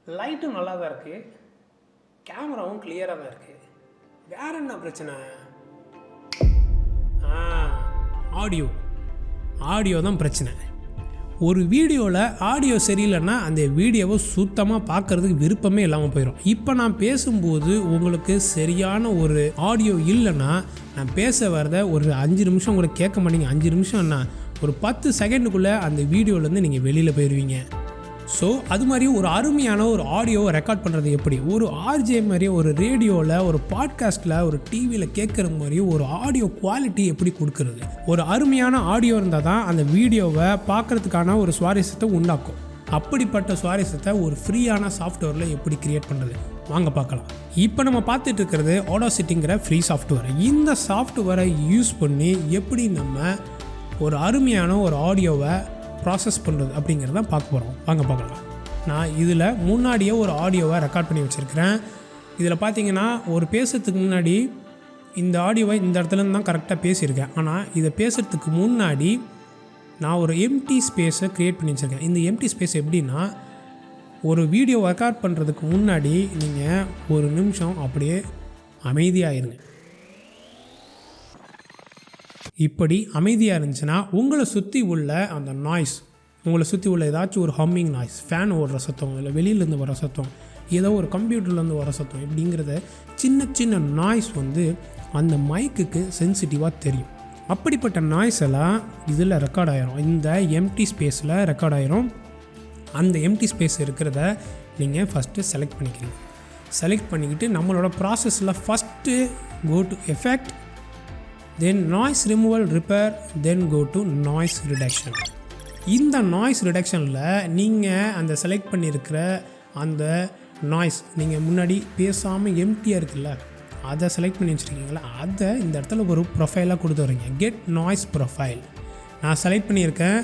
லைட்டும் நல்லா தான் இருக்குது, கேமராவும் கிளியராக தான் இருக்குது. வேறு என்ன பிரச்சனை? ஆடியோ தான் பிரச்சனை. ஒரு வீடியோவில் ஆடியோ சரியில்லைன்னா அந்த வீடியோவை சுத்தமாக பார்க்குறதுக்கு விருப்பமே இல்லாமல் போயிடும். இப்போ நான் பேசும்போது உங்களுக்கு சரியான ஒரு ஆடியோ இல்லைன்னா நான் பேச வரத ஒரு 5 நிமிஷம் கூட கேட்க மாட்டீங்க. 5 நிமிஷம்னா ஒரு 10 செகண்டுக்குள்ளே அந்த வீடியோலேருந்து நீங்கள் வெளியில் போயிடுவீங்க. ஸோ அது மாதிரி ஒரு அருமையான ஒரு ஆடியோவை ரெக்கார்ட் பண்ணுறது எப்படி, ஒரு ஆர்ஜே மாதிரி ஒரு ரேடியோவில், ஒரு பாட்காஸ்ட்டில், ஒரு டிவியில் கேட்குற மாதிரி ஒரு ஆடியோ குவாலிட்டி எப்படி கொடுக்குறது. ஒரு அருமையான ஆடியோ இருந்தால் தான் அந்த வீடியோவை பார்க்குறதுக்கான ஒரு சுவாரஸ்யத்தை உண்டாக்கும். அப்படிப்பட்ட சுவாரஸ்யத்தை ஒரு ஃப்ரீயான சாஃப்ட்வேரில் எப்படி க்ரியேட் பண்ணுறது வாங்க பார்க்கலாம். இப்போ நம்ம பார்த்துட்டு இருக்கிறது ஆடாசிட்டிங்கிற ஃப்ரீ சாஃப்ட்வேர். இந்த சாஃப்ட்வேரை யூஸ் பண்ணி எப்படி நம்ம ஒரு அருமையான ஒரு ஆடியோவை ப்ராசஸ் பண்ணுறது அப்படிங்கிறத பார்க்க போகிறோம். வாங்க பார்க்கலாம். நான் இதில் முன்னாடியே ஒரு ஆடியோவை ரெக்கார்ட் பண்ணி வச்சுருக்கிறேன். இதில் பார்த்தீங்கன்னா ஒரு பேசுகிறதுக்கு முன்னாடி இந்த ஆடியோவை இந்த இடத்துலேருந்து தான் கரெக்டாக பேசியிருக்கேன். ஆனால் இதை பேசுகிறதுக்கு முன்னாடி நான் ஒரு எம்டி ஸ்பேஸை க்ரியேட் பண்ணி வச்சுருக்கேன். இந்த எம்டி ஸ்பேஸ் எப்படின்னா, ஒரு வீடியோ ரெக்கார்ட் பண்ணுறதுக்கு முன்னாடி நீங்கள் ஒரு நிமிஷம் அப்படியே அமைதியாக இருங்க. இப்படி அமைதியாக இருந்துச்சுன்னா உங்களை சுற்றி உள்ள அந்த நாய்ஸ், உங்களை சுற்றி உள்ள ஏதாச்சும் ஒரு ஹம்மிங் நாய்ஸ், ஃபேன் ஓடுற சத்தம், இல்லை வெளியிலேருந்து வர சத்தம், ஏதோ ஒரு கம்ப்யூட்டர்லேருந்து வர சத்தம், இப்படிங்கிறத சின்ன சின்ன நாய்ஸ் அந்த மைக்குக்கு சென்சிட்டிவாக தெரியும். அப்படிப்பட்ட நாய்ஸ் எல்லாம் இதில் ரெக்கார்ட் ஆகிரும். இந்த எம்டி ஸ்பேஸில் ரெக்கார்ட் ஆகிரும். அந்த எம்டி ஸ்பேஸ் இருக்கிறத நீங்கள் ஃபஸ்ட்டு செலக்ட் பண்ணிக்கிறீங்க. செலக்ட் பண்ணிக்கிட்டு நம்மளோட ப்ராசஸில் first go to effect, then noise removal repair, then go to noise reduction. இந்த நாய்ஸ் ரிடக்ஷனில் நீங்கள் அந்த செலக்ட் பண்ணியிருக்கிற அந்த நாய்ஸ், நீங்கள் முன்னாடி பேசாமல் எம்டியாக இருக்குல்ல, அதை செலக்ட் பண்ணி வச்சுருக்கீங்களா, அதை இந்த இடத்துல ஒரு ப்ரொஃபைலாக கொடுத்து வரீங்க. Get noise profile. நான் செலக்ட் பண்ணியிருக்கேன்,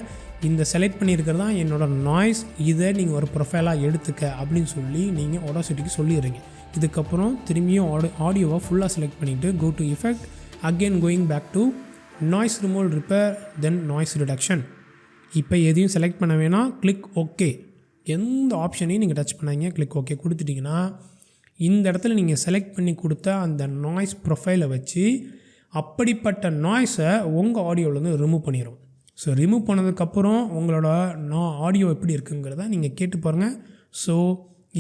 இந்த செலக்ட் பண்ணியிருக்கிறது தான் என்னோடய நாய்ஸ், இதை நீங்கள் ஒரு ப்ரொஃபைலாக எடுத்துக்க அப்படின்னு சொல்லி நீங்கள் ஆடாசிட்டிக்கு சொல்லிடுறீங்க. இதுக்கப்புறம் திரும்பியும் ஆடியோவை ஃபுல்லாக செலக்ட் பண்ணிவிட்டு go to effect, again going back to noise removal repair, then noise reduction. இப்போ எதையும் செலக்ட் பண்ண வேணாம், கிளிக் ஓகே. எந்த ஆப்ஷனையும் நீங்கள் டச் பண்ணாங்க, கிளிக் ஓகே கொடுத்துட்டிங்கன்னா இந்த இடத்துல நீங்கள் செலக்ட் பண்ணி கொடுத்த அந்த நாய்ஸ் ப்ரொஃபைலை வச்சு அப்படிப்பட்ட நாய்ஸை உங்கள் ஆடியோவிலேருந்து ரிமூவ் பண்ணிடும். ஸோ ரிமூவ் பண்ணதுக்கப்புறம் உங்களோட ஆடியோ எப்படி இருக்குங்கிறத நீங்கள் கேட்டு பாருங்கள். ஸோ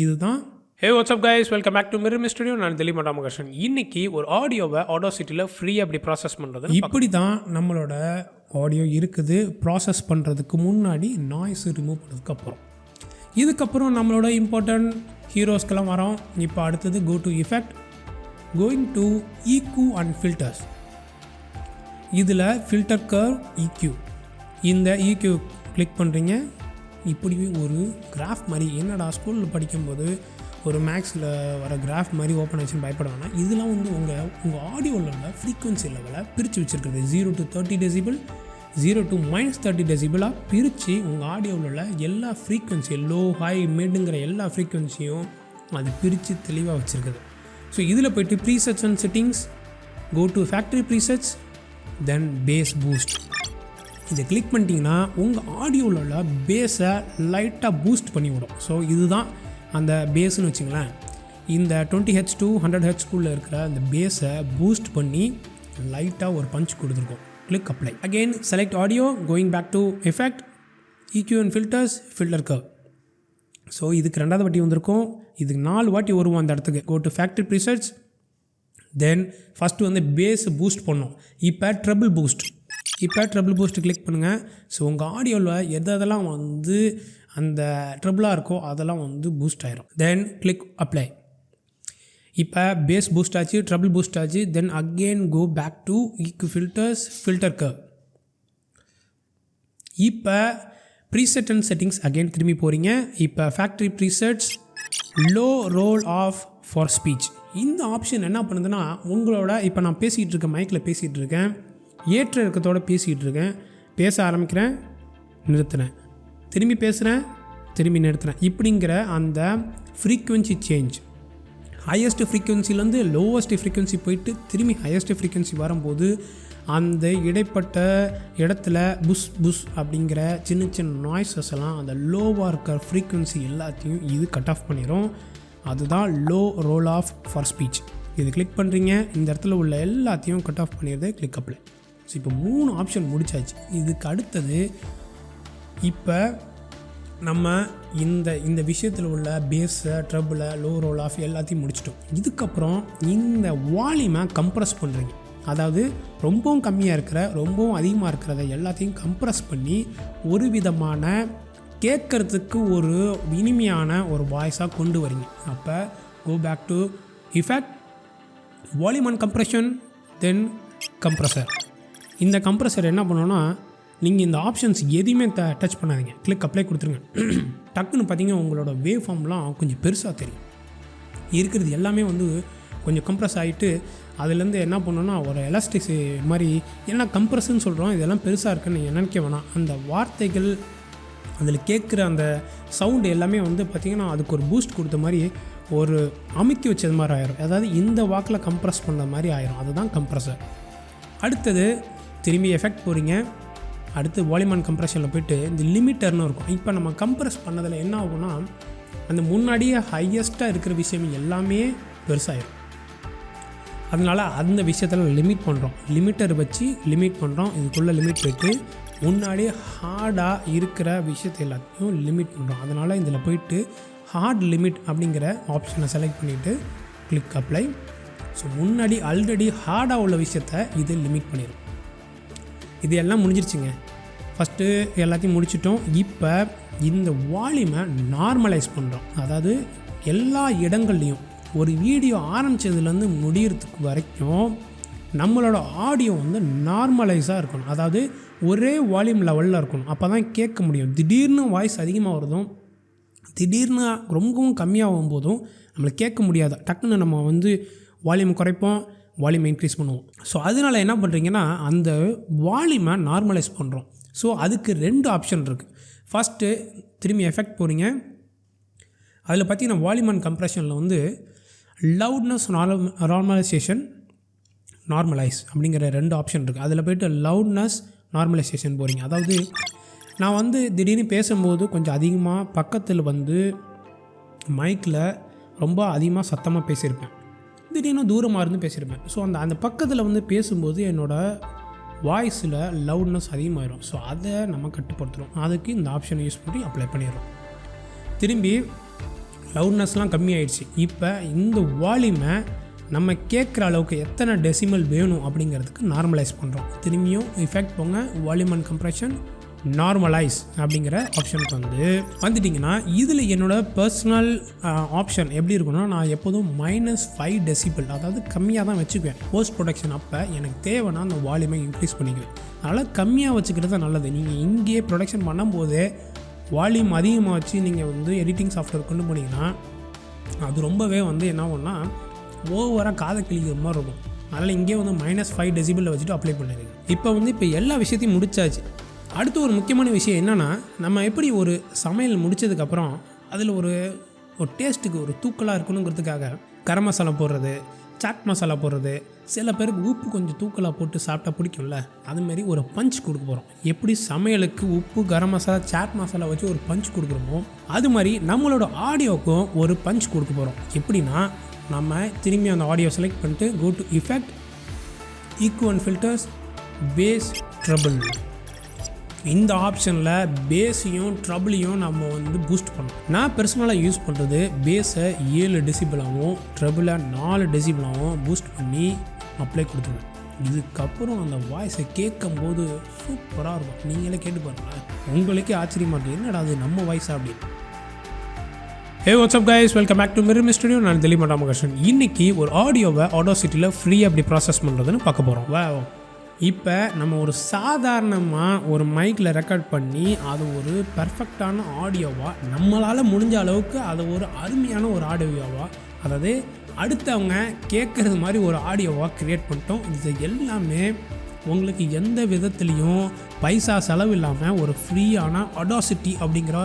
இதுதான். Hey, what's up guys, welcome back to Mirrorme Studio. நான் திலீப் ராமகிருஷ்ணன். இன்றைக்கி ஒரு ஆடியோவை ஆடாசிட்டியில் ஃப்ரீயாக அப்படி ப்ராசஸ் பண்ணுறது, இப்படி தான் நம்மளோட ஆடியோ இருக்குது. ப்ராசஸ் பண்ணுறதுக்கு முன்னாடி நாய்ஸ் ரிமூவ் பண்ணதுக்கப்புறம், இதுக்கப்புறம் நம்மளோட இம்பார்ட்டன்ட் ஹீரோஸ்க்கெல்லாம் வரோம். இப்போ அடுத்தது go to effect, going to EQ and filters. இதில் ஃபில்டர் கர்வ், EQ. இந்த EQ கிளிக் பண்ணுறீங்க. இப்படி ஒரு கிராஃப் மாதிரி, என்னடா ஸ்கூலில் படிக்கும்போது ஒரு மேக்ஸில் வர கிராஃப் மாதிரி ஓப்பன் ஆச்சுன்னு பயப்படுவாங்க. இதெல்லாம் உங்கள் ஆடியோவில் உள்ள ஃப்ரீக்வன்சி லெவலை பிரித்து வச்சுருக்கிறது. 0 to 30 டெசிபிள், 0 to -30 டெசிபிளாக பிரித்து உங்கள் ஆடியோவில் உள்ள எல்லா ஃப்ரீக்வன்சியும், லோ, ஹை, மிட்டுங்கிற எல்லா ஃப்ரீக்வன்சியும் அது பிரித்து தெளிவாக வச்சுருக்குது. ஸோ இதில் போய்ட்டு presets and settings, go to factory presets, then bass boost. இதை கிளிக் பண்ணிட்டீங்கன்னா உங்கள் ஆடியோவில் உள்ள பேஸை லைட்டாக பூஸ்ட் பண்ணி விடும். ஸோ இதுதான் அந்த பேஸ்ன்னு வச்சுங்களேன். இந்த 20 Hz to 100 Hz இருக்கிற அந்த பேஸை பூஸ்ட் பண்ணி லைட்டாக ஒரு பஞ்ச் கொடுத்துருக்கோம். Click apply. Again select audio, going back to effect, EQ and filters, filter curve. So இதுக்கு 2வது வாட்டி வந்திருக்கும், இதுக்கு 4 வாட்டி வருவோம் அந்த இடத்துக்கு. Go to factory presets, then first bass boost பண்ணோம். இப்போ ட்ரபிள் பூஸ்ட் கிளிக் பண்ணுங்கள். ஸோ உங்கள் ஆடியோவில் எதெல்லாம் அந்த ட்ரபிளாக இருக்கோ அதெல்லாம் பூஸ்ட் ஆயிரும். Then click apply. இப்போ பேஸ் பூஸ்ட் ஆச்சு, ட்ரபிள் பூஸ்ட் ஆச்சு. Then again go back to EQ filters, filter curve. இப்போ ப்ரீசெட் அண்ட் செட்டிங்ஸ் அகெயின் திரும்பி போகிறீங்க. இப்போ factory presets, low roll off for speech. இந்த ஆப்ஷன் என்ன பண்ணுதுன்னா, உங்களோட இப்போ நான் பேசிகிட்டு இருக்கேன், மைக்கில் பேசிகிட்டு இருக்கேன், ஏற்ற இறக்கத்தோடு பேசிகிட்டு இருக்கேன், பேச ஆரம்பிக்கிறேன், நிறுத்துகிறேன், திரும்பி பேசுகிறேன், திரும்பி நிறுத்துகிறேன், இப்படிங்கிற அந்த ஃப்ரீக்குவென்சி சேஞ்ச், ஹையஸ்ட் ஃப்ரீக்குவென்சிலேருந்து லோவஸ்ட் ஃப்ரீக்குவென்சி போயிட்டு திரும்பி ஹையஸ்ட் ஃப்ரீக்குவென்சி வரும்போது அந்த இடைப்பட்ட இடத்துல புஷ் புஷ் அப்படிங்கிற சின்ன சின்ன நாய்ஸஸ் எல்லாம் அந்த லோவாக இருக்கிற ஃப்ரீக்குவென்சி எல்லாத்தையும் இது கட் ஆஃப் பண்ணிடும். அதுதான் low roll off for speech. இது கிளிக் பண்ணுறீங்க, இந்த இடத்துல உள்ள எல்லாத்தையும் கட் ஆஃப் பண்ணிடுறது, கிளிக் அப்ளை. ஸோ இப்போ 3 ஆப்ஷன் முடிச்சாச்சு. இதுக்கு அடுத்தது இப்போ நம்ம இந்த விஷயத்தில் உள்ள பேஸை, ட்ரபிளை, லோ ரோல் ஆஃப் எல்லாத்தையும் முடிச்சிட்டோம். இதுக்கப்புறம் இந்த வால்யூமை கம்ப்ரஸ் பண்ணுறீங்க. அதாவது ரொம்பவும் கம்மியாக இருக்கிற ரொம்பவும் அதிகமாக இருக்கிறத எல்லாத்தையும் கம்ப்ரஸ் பண்ணி ஒரு விதமான கேட்குறதுக்கு ஒரு இனிமையான ஒரு வாய்ஸாக கொண்டு வரீங்க. அப்போ go back to effect, volume and compression, then compressor. இந்த கம்ப்ரஸர் என்ன பண்ணோன்னா, நீங்கள் இந்த ஆப்ஷன்ஸ் எதையுமே டச் பண்ணாதீங்க, கிளிக் அப்ளை கொடுத்துருங்க. டக்குன்னு பார்த்தீங்கன்னா உங்களோட வேவ் ஃபார்ம்லாம் கொஞ்சம் பெருசாக தெரியும். இருக்கிறது எல்லாமே வந்து கொஞ்சம் கம்ப்ரஸ் ஆகிட்டு அதுலேருந்து என்ன பண்ணோன்னா ஒரு எலாஸ்டிக்ஸ் மாதிரி, என்ன கம்ப்ரஸ்ன்னு சொல்கிறோம், இதெல்லாம் பெருசாக இருக்குன்னு நீங்கள் நினைக்க வேணாம். அந்த வார்த்தைகள் அதில் கேட்குற அந்த சவுண்டு எல்லாமே வந்து பார்த்திங்கன்னா அதுக்கு ஒரு பூஸ்ட் கொடுத்த மாதிரி ஒரு அமுக்கி வச்சது மாதிரி ஆயிரும். அதாவது இந்த வாக்கில் கம்ப்ரஸ் பண்ண மாதிரி ஆயிரும். அதுதான் கம்ப்ரஸர். அடுத்தது திரும்பி எஃபெக்ட் போகிறீங்க. அடுத்து வால்யூம் அண்ட் கம்ப்ரெஷனில் போய்ட்டு இந்த லிமிட்டர்னு இருக்கும். இப்போ நம்ம கம்ப்ரஸ் பண்ணதில் என்ன ஆகும்னா, அந்த முன்னாடியே ஹையஸ்ட்டாக இருக்கிற விஷயம் எல்லாமே பெருசாகிடும். அதனால் அந்த விஷயத்தில் லிமிட் பண்ணுறோம். லிமிட்டர் வச்சு லிமிட் பண்ணுறோம். இதுக்குள்ளே லிமிட் போய்ட்டு முன்னாடியே ஹார்டாக இருக்கிற விஷயத்தை எல்லாத்தையும் லிமிட் பண்ணுறோம். அதனால் இதில் போய்ட்டு ஹார்ட் லிமிட் அப்படிங்கிற ஆப்ஷனை செலக்ட் பண்ணிவிட்டு கிளிக் அப்ளை. ஸோ முன்னாடி ஆல்ரெடி ஹார்டாக உள்ள விஷயத்தை இது லிமிட் பண்ணிடும். இது எல்லாம் முடிஞ்சிருச்சுங்க. ஃபஸ்ட்டு எல்லாத்தையும் முடிச்சிட்டோம். இப்போ இந்த வால்யூமை நார்மலைஸ் பண்ணுறோம். அதாவது எல்லா இடங்கள்லையும் ஒரு வீடியோ ஆரம்பித்ததுலேருந்து முடிகிறதுக்கு வரைக்கும் நம்மளோட ஆடியோ வந்து நார்மலைஸாக இருக்கணும். அதாவது ஒரே வால்யூம் லெவலில் இருக்கணும். அப்போ தான் கேட்க முடியும். திடீர்னு வாய்ஸ் அதிகமாக வருதும், திடீர்னு ரொம்பவும் கம்மியாகும் போதும் நம்மளுக்கு கேட்க முடியாது. டக்குன்னு நம்ம வந்து வால்யூம் குறைப்போம், வால்யூம் இன்க்ரீஸ் பண்ணுவோம். ஸோ அதனால் என்ன பண்ணுறீங்கன்னா அந்த வால்யூமை நார்மலைஸ் பண்ணுறோம். ஸோ அதுக்கு 2 ஆப்ஷன் இருக்குது. ஃபஸ்ட்டு திரும்பி எஃபெக்ட் போகிறீங்க. அதில் பார்த்தீங்கன்னா வால்யூம் அண்ட் கம்ப்ரெஷனில் வந்து லவுட்னஸ் நார்மலைசேஷன், நார்மலைஸ் அப்படிங்கிற 2 ஆப்ஷன் இருக்குது. அதில் போய்ட்டு லவுட்னஸ் நார்மலைசேஷன் போகிறீங்க. அதாவது நான் வந்து திடீர்னு பேசும்போது கொஞ்சம் அதிகமாக பக்கத்தில் வந்து மைக்கில் ரொம்ப அதிகமாக சத்தமாக பேசியிருப்பேன், திடீர்னு தூரமாக இருந்து பேசியிருப்பேன். ஸோ அந்த பக்கத்தில் வந்து பேசும்போது என்னோடய வாய்ஸில் லவுட்னஸ் அதிகமாகிடும். ஸோ அதை நம்ம கட்டுப்படுத்துகிறோம். அதுக்கு இந்த ஆப்ஷனை யூஸ் பண்ணி அப்ளை பண்ணிடுறோம். திரும்பி லவுட்னஸ்லாம் கம்மியாயிடுச்சு. இப்போ இந்த வால்யூமை நம்ம கேட்குற அளவுக்கு எத்தனை டெசிமல் வேணும் அப்படிங்கிறதுக்கு நார்மலைஸ் பண்ணுறோம். திரும்பியும் எஃபெக்ட் போங்க, வால்யூம் அண்ட் கம்ப்ரெஷன், நார்மலைஸ் அப்படிங்கிற ஆப்ஷனுக்கு வந்துட்டிங்கன்னா இதில் என்னோடய பர்சனல் ஆப்ஷன் எப்படி இருக்குன்னா, நான் எப்போதும் -5 டெசிபிள், அதாவது கம்மியாக தான் வச்சுக்குவேன். போஸ்ட் ப்ரொடக்ஷன் அப்போ எனக்கு தேவைன்னா அந்த வால்யூமை இன்க்ரீஸ் பண்ணிக்குவேன். அதனால் கம்மியாக வச்சுக்கிறது தான் நல்லது. நீங்கள் இங்கேயே ப்ரொடக்ஷன் பண்ணும்போதே வால்யூம் அதிகமாக வச்சு நீங்கள் வந்து எடிட்டிங் சாஃப்ட்வேர் கொண்டு போனீங்கன்னா அது ரொம்பவே வந்து என்ன ஆகும்னா ஓவராக காதை கிழிக்கிற மாதிரி இருக்கும். அதனால் இங்கே வந்து -5 டெசிபிளில் வச்சுட்டு அப்ளை பண்ணிடுங்க. இப்போ எல்லா விஷயத்தையும் முடிச்சாச்சு. அடுத்து ஒரு முக்கியமான விஷயம் என்னென்னா, நம்ம எப்படி ஒரு சமையல் முடித்ததுக்கப்புறம் அதில் ஒரு டேஸ்ட்டுக்கு ஒரு தூக்கலாக இருக்கணுங்கிறதுக்காக கரம் மசாலா போடுறது, சாட் மசாலா போடுறது, சில பேருக்கு உப்பு கொஞ்சம் தூக்கலாக போட்டு சாப்பிட்டா பிடிக்கும்ல, அதுமாரி ஒரு பஞ்ச் கொடுக்க போகிறோம். எப்படி சமையலுக்கு உப்பு, கரம் மசாலா, சாட் மசாலா வச்சு ஒரு பஞ்ச் கொடுக்குறோமோ அது மாதிரி நம்மளோட ஆடியோக்கும் ஒரு பஞ்ச் கொடுக்க போகிறோம். எப்படின்னா, நம்ம திரும்பி அந்த ஆடியோ செலக்ட் பண்ணிட்டு go to effect, EQ and filters, bass, treble. இந்த ஆப்ஷனில் பேஸையும் ட்ரபிளையும் நம்ம வந்து பூஸ்ட் பண்ணோம். நான் பர்சனலாக யூஸ் பண்ணுறது பேஸை 7 டெசிபிளாகவும் ட்ரபிளை 4 டெசிபிளாகவும் பூஸ்ட் பண்ணி அப்ளை கொடுத்துருவேன். இதுக்கப்புறம் அந்த வாய்ஸை கேட்கும்போது சூப்பராக இருக்கும். நீங்களே கேட்டு பாருங்கள், உங்களுக்கே ஆச்சரியமாக இருக்குது, என்னடா அது நம்ம வாய்ஸா அப்படின்னு. Hey what's up guys, welcome back to Mirrorme Studio. நான் திலீப் ராமகிருஷ்ணன். இன்றைக்கி ஒரு ஆடியோவை ஆடாசிட்டியில் ஃப்ரீயாக எப்படி ப்ராசஸ் பண்ணுறதுன்னு பார்க்க போகிறோம். இப்போ நம்ம ஒரு சாதாரணமாக ஒரு மைக்கில் ரெக்கார்ட் பண்ணி அது ஒரு பர்ஃபெக்டான ஆடியோவாக, நம்மளால் முடிஞ்ச அளவுக்கு அதை ஒரு அருமையான ஒரு ஆடியோவாக, அதாவது அடுத்தவங்க கேட்குறது மாதிரி ஒரு ஆடியோவாக க்ரியேட் பண்ணிட்டோம். இது எல்லாமே உங்களுக்கு எந்த விதத்துலேயும் பைசா செலவு இல்லாமல் ஒரு ஃப்ரீயான Audacity அப்படிங்கிற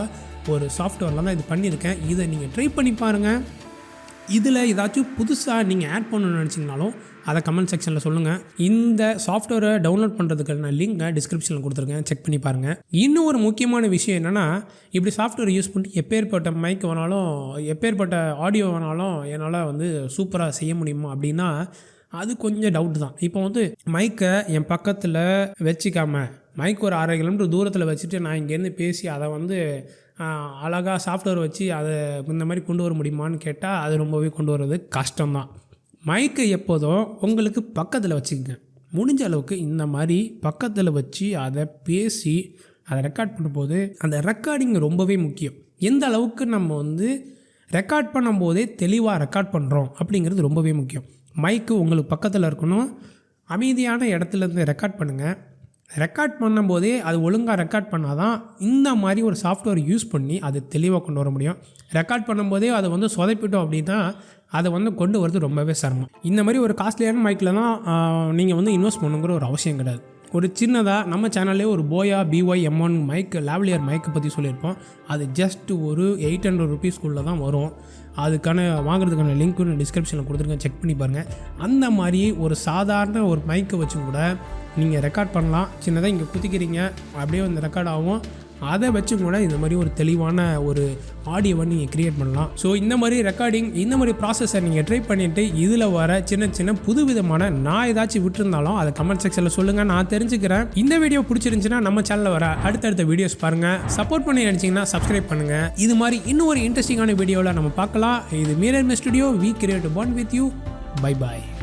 ஒரு சாஃப்ட்வேரில் தான் இது பண்ணியிருக்கேன். இதை நீங்கள் ட்ரை பண்ணி பாருங்கள். இதில் ஏதாச்சும் புதுசாக நீங்கள் ஆட் பண்ணணும்னு நினச்சிங்கனாலும் அதை கமெண்ட் செக்ஷனில் சொல்லுங்கள். இந்த சாஃப்ட்வேரை டவுன்லோட் பண்ணுறதுக்கான லிங்கை டிஸ்கிரிப்ஷனில் கொடுத்துருக்கேன், செக் பண்ணி பாருங்கள். இன்னும் ஒரு முக்கியமான விஷயம் என்னென்னா, இப்படி சாஃப்ட்வேர் யூஸ் பண்ணி எப்பேற்பட்ட மைக் வேணாலும் எப்பேற்பட்ட ஆடியோ வேணாலும் என்னால் வந்து சூப்பராக செய்ய முடியுமா அப்படின்னா அது கொஞ்சம் டவுட் தான். இப்போ வந்து மைக்கை என் பக்கத்தில் வச்சுக்காமல் மைக் ஒரு 1/2 கிலோமீட்டர் தூரத்தில் வச்சுட்டு நான் இங்கேருந்து பேசி அதை வந்து அழகாக சாஃப்ட்வேர் வச்சு அதை இந்த மாதிரி கொண்டு வர முடியுமான்னு கேட்டால் அது ரொம்பவே கொண்டு வர்றது கஷ்டம்தான். மைக்கை எப்போதும் உங்களுக்கு பக்கத்தில் வச்சுக்கங்க. முடிஞ்ச அளவுக்கு இந்த மாதிரி பக்கத்தில் வச்சு அதை பேசி அதை ரெக்கார்ட் பண்ணும்போது அந்த ரெக்கார்டிங் ரொம்பவே முக்கியம். எந்த அளவுக்கு நம்ம வந்து ரெக்கார்ட் பண்ணும்போதே தெளிவாக ரெக்கார்ட் பண்ணுறோம் அப்படிங்கிறது ரொம்பவே முக்கியம். மைக்கு உங்களுக்கு பக்கத்தில் இருக்கணும். அமைதியான இடத்துலேருந்து ரெக்கார்ட் பண்ணுங்கள். ரெக்கார்ட் பண்ணும்போதே அது ஒழுங்காக ரெக்கார்ட் பண்ணால் தான் இந்த மாதிரி ஒரு சாஃப்ட்வேர் யூஸ் பண்ணி அது தெளிவாக கொண்டு வர முடியும். ரெக்கார்ட் பண்ணும்போதே அதை வந்து சொதப்பிட்டோம் அப்படின்னா அதை வந்து கொண்டு வரது ரொம்பவே சிரமம். இந்த மாதிரி ஒரு காஸ்ட்லியான மைக்கில் தான் நீங்கள் வந்து இன்வெஸ்ட் பண்ணுங்கிற ஒரு அவசியம் கிடையாது. ஒரு சின்னதாக நம்ம சேனல்லே ஒரு போயா BY-M1 மைக் லாவ்லியர் மைக்கை பற்றி சொல்லியிருப்போம். அது ஜஸ்ட் ஒரு 800 ருபீஸ்க்குள்ளே தான் வரும். அதுக்கான வாங்குறதுக்கான லிங்க்கு நான் டிஸ்கிரிப்ஷனில் கொடுத்துருக்கேன், செக் பண்ணி பாருங்கள். அந்த மாதிரி ஒரு சாதாரண ஒரு மைக்கை வச்சு கூட நீங்கள் ரெக்கார்ட் பண்ணலாம். சின்னதாக இங்கே குத்திக்கிறீங்க, அப்படியே வந்து ரெக்கார்ட் ஆகும். அதை வச்சு கூட இந்த மாதிரி ஒரு தெளிவான ஒரு ஆடியோவை நீங்கள் க்ரியேட் பண்ணலாம். ஸோ இந்த மாதிரி ரெக்கார்டிங், இந்த மாதிரி ப்ராசஸை நீங்கள் ட்ரை பண்ணிவிட்டு இதில் வர சின்ன சின்ன புதுவிதமான நான் ஏதாச்சும் விட்டுருந்தாலும் அதை கமெண்ட் செக்ஷனில் சொல்லுங்கள், நான் தெரிஞ்சுக்கிறேன். இந்த வீடியோ பிடிச்சிருந்துச்சுன்னா நம்ம சேனலில் வர அடுத்தடுத்த வீடியோஸ் பாருங்கள். சப்போர்ட் பண்ணி நினச்சிங்கன்னா சப்ஸ்கிரைப் பண்ணுங்கள். இது மாதிரி இன்னும் ஒரு இன்ட்ரெஸ்டிங்கான வீடியோவில் நம்ம பார்க்கலாம். இது Mirrorme Studio, we create a bond with you. Bye bye.